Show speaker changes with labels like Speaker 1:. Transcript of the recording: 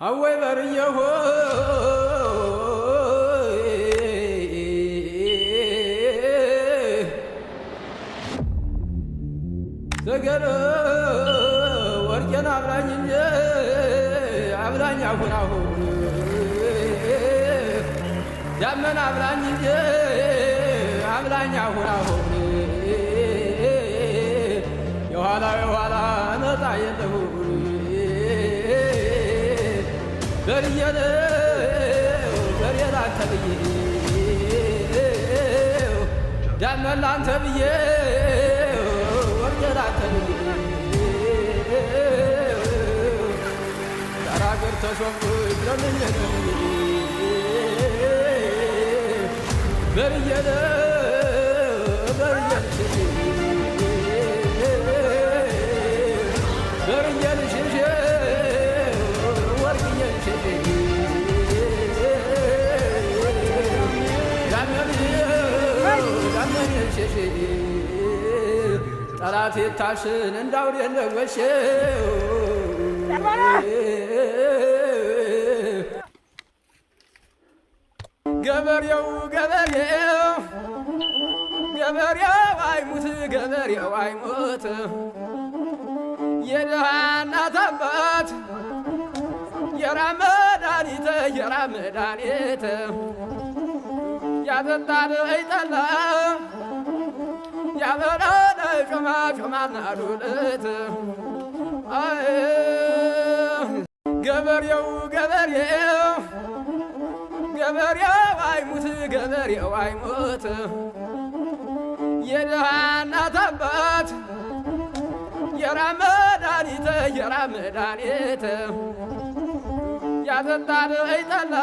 Speaker 1: هوي بريه سجل ورجنا عبراني عفناه دمنا عبراني عفناه يوهلا نطعيته بريده بريده انت بيه دمنا انت بيه ورجنا انت بيه تراكر تشوف لمن بريده ጠላት የታሽን እንዳውድ የለወሽ ገበሬው አይሙት ገበሬው አይሙት የድሃ እናት አባት የራብ መድኃኒት ያጠጣል አይጠላ ያበላል ጮማና ዱለት ገበሬው አይሙት ገበሬው አይሙት የድሃ እናት አባት የራብ መድኃኒት ያጠጣል አይጠላ